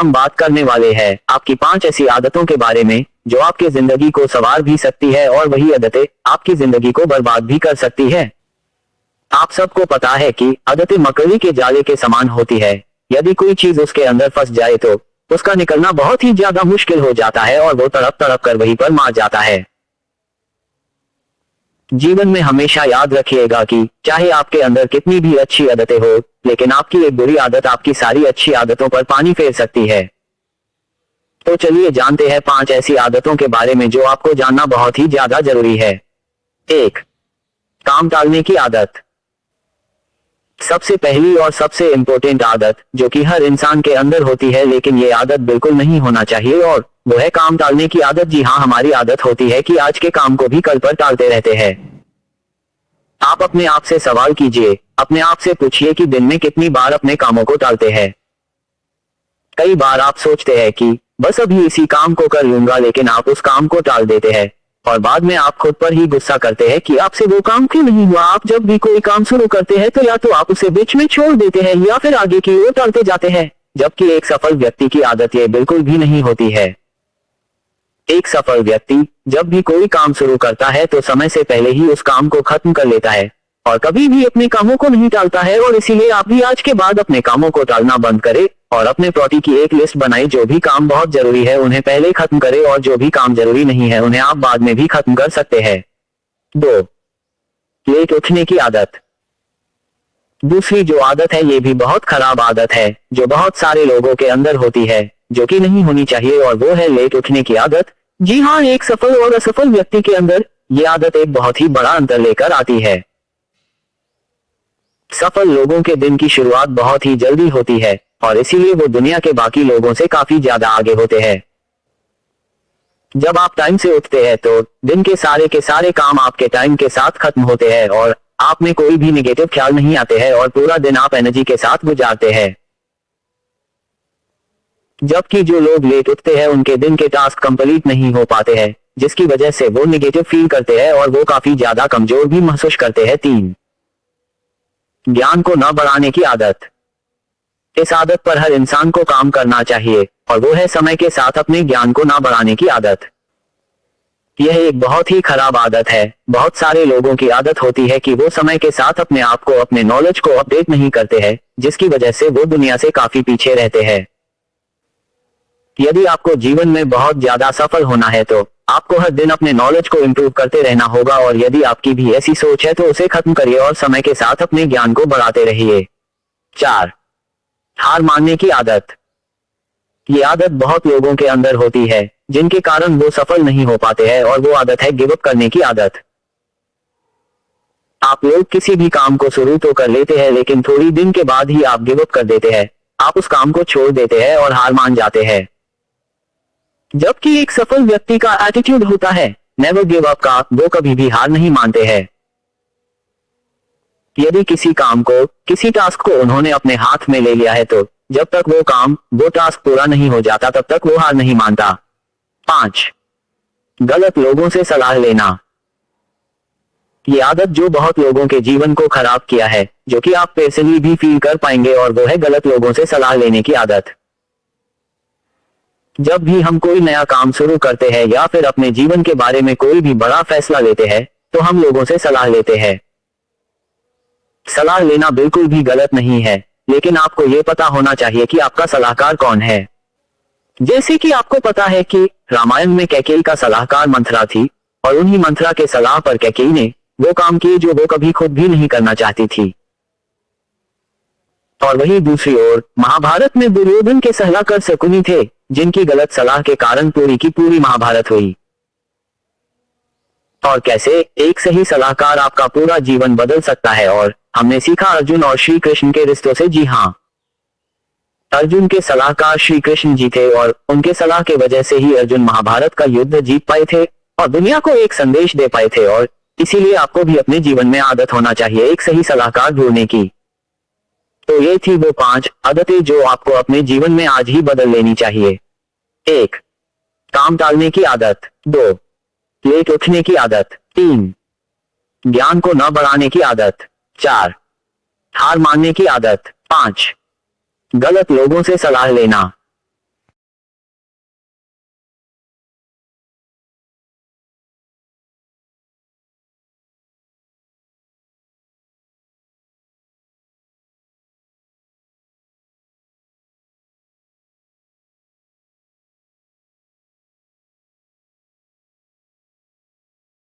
हम बात करने वाले हैं आपकी 5 ऐसी आदतों के बारे में जो आपके जिंदगी को संवार भी सकती है और वही आदतें आपकी जिंदगी को बर्बाद भी कर सकती है। आप सबको पता है कि आदतें मकड़ी के जाले के समान होती है। यदि कोई चीज उसके अंदर फंस जाए तो उसका निकलना बहुत ही ज्यादा मुश्किल हो जाता है और वो तड़प तड़प कर वहीं पर मार जाता है। जीवन में हमेशा याद रखिएगा कि चाहे आपके अंदर कितनी भी अच्छी आदतें हो, लेकिन आपकी एक बुरी आदत आपकी सारी अच्छी आदतों पर पानी फेर सकती है। तो चलिए जानते हैं 5 ऐसी आदतों के बारे में जो आपको जानना बहुत ही ज्यादा जरूरी है। 1. काम टालने की आदत। सबसे पहली और सबसे इम्पोर्टेंट आदत जो कि हर इंसान के अंदर होती है, लेकिन ये आदत बिल्कुल नहीं होना चाहिए, और वो है काम टालने की आदत। जी हाँ, हमारी आदत होती है कि आज के काम को भी कल पर टालते रहते हैं। आप अपने आप से सवाल कीजिए, अपने आप से पूछिए कि दिन में कितनी बार अपने कामों को टालते हैं। कई बार आप सोचते हैं कि बस अभी इसी काम को कर लूंगा, लेकिन आप उस काम को टाल देते हैं और बाद में आप खुद पर ही गुस्सा करते हैं कि आपसे वो काम क्यों नहीं हुआ। आप जब भी कोई काम शुरू करते हैं तो या तो आप उसे बीच में छोड़ देते हैं या फिर आगे की ओर टालते जाते हैं, जबकि एक सफल व्यक्ति की आदत ये बिल्कुल भी नहीं होती है। एक सफल व्यक्ति जब भी कोई काम शुरू करता है तो समय से पहले ही उस काम को खत्म कर लेता है और कभी भी अपने कामों को नहीं टालता है। और इसीलिए आप भी आज के बाद अपने कामों को टालना बंद करें और अपने प्रॉटी की एक लिस्ट बनाएं। जो भी काम बहुत जरूरी है उन्हें पहले खत्म करें और जो भी काम जरूरी नहीं है उन्हें आप बाद में भी खत्म कर सकते हैं। 2. लेट उठने की आदत। दूसरी जो आदत है ये भी बहुत खराब आदत है जो बहुत सारे लोगों के अंदर होती है, जो कि नहीं होनी चाहिए, और वो है लेट उठने की आदत। जी हाँ, एक सफल और असफल व्यक्ति के अंदर ये आदत एक बहुत ही बड़ा अंतर लेकर आती है। सफल लोगों के दिन की शुरुआत बहुत ही जल्दी होती है और इसीलिए वो दुनिया के बाकी लोगों से काफी ज्यादा आगे होते हैं। जब आप टाइम से उठते हैं तो दिन के सारे काम आपके टाइम के साथ खत्म होते हैं और आप में कोई भी निगेटिव ख्याल नहीं आते हैं और पूरा दिन आप एनर्जी के साथ गुजारते हैं। जबकि जो लोग लेट उठते हैं उनके दिन के टास्क कंप्लीट नहीं हो पाते हैं, जिसकी वजह से वो निगेटिव फील करते हैं और वो काफी ज्यादा कमजोर भी महसूस करते हैं। 3. ज्ञान को न बढ़ाने की आदत। इस आदत पर हर इंसान को काम करना चाहिए और वो है समय के साथ अपने ज्ञान को न बढ़ाने की आदत। यह एक बहुत ही खराब आदत है। बहुत सारे लोगों की आदत होती है कि वो समय के साथ अपने आप को, अपने नॉलेज को अपडेट नहीं करते हैं, जिसकी वजह से वो दुनिया से काफी पीछे रहते हैं। यदि आपको जीवन में बहुत ज्यादा सफल होना है तो आपको हर दिन अपने नॉलेज को इम्प्रूव करते रहना होगा, और यदि आपकी भी ऐसी सोच है तो उसे खत्म करिए और समय के साथ अपने ज्ञान को बढ़ाते रहिए। 4. हार मानने की आदत। ये आदत बहुत लोगों के अंदर होती है जिनके कारण वो सफल नहीं हो पाते हैं, और वो आदत है गिव अप करने की आदत। आप लोग किसी भी काम को शुरू तो कर लेते हैं, लेकिन थोड़ी दिन के बाद ही आप गिव अप कर देते हैं। आप उस काम को छोड़ देते हैं और हार मान जाते हैं। जबकि एक सफल व्यक्ति का एटीट्यूड होता है नेवर गिव अप का, वो कभी भी हार नहीं मानते हैं। यदि किसी काम को, किसी टास्क को उन्होंने अपने हाथ में ले लिया है तो जब तक वो टास्क पूरा नहीं हो जाता तब तक वो हार नहीं मानता। 5. गलत लोगों से सलाह लेना। ये आदत जो बहुत लोगों के जीवन को खराब किया है, जो कि आप पर्सनली भी फील कर पाएंगे, और वो है गलत लोगों से सलाह लेने की आदत। जब भी हम कोई नया काम शुरू करते हैं या फिर अपने जीवन के बारे में कोई भी बड़ा फैसला लेते हैं तो हम लोगों से सलाह लेते हैं। सलाह लेना बिल्कुल भी गलत नहीं है, लेकिन आपको ये पता होना चाहिए कि आपका सलाहकार कौन है। जैसे कि आपको पता है कि रामायण में कैकेयी का सलाहकार मंथरा थी और उन्हीं मंथरा के सलाह पर कैकेयी ने वो काम किए जो वो कभी खुद भी नहीं करना चाहती थी। और वहीं दूसरी ओर महाभारत में दुर्योधन के सलाहकार शकुनी थे, जिनकी गलत सलाह के कारण पूरी की पूरी महाभारत हुई। और कैसे एक सही सलाहकार आपका पूरा जीवन बदल सकता है। और हमने सीखा अर्जुन और श्री कृष्ण के रिश्तों से। जी हाँ, अर्जुन के सलाहकार श्री कृष्ण जी थे और उनके सलाह के वजह से ही अर्जुन महाभारत का युद्ध जीत पाए थे और दुनिया को एक संदेश दे पाए थे। और इसीलिए आपको भी अपने जीवन में आदत होना चाहिए एक सही सलाहकार ढूंढने की। तो ये थी वो 5 आदतें जो आपको अपने जीवन में आज ही बदल लेनी चाहिए। 1. काम टालने की आदत। 2. लेट उठने की आदत। 3. ज्ञान को न बढ़ाने की आदत। 4. हार मानने की आदत। 5. गलत लोगों से सलाह लेना।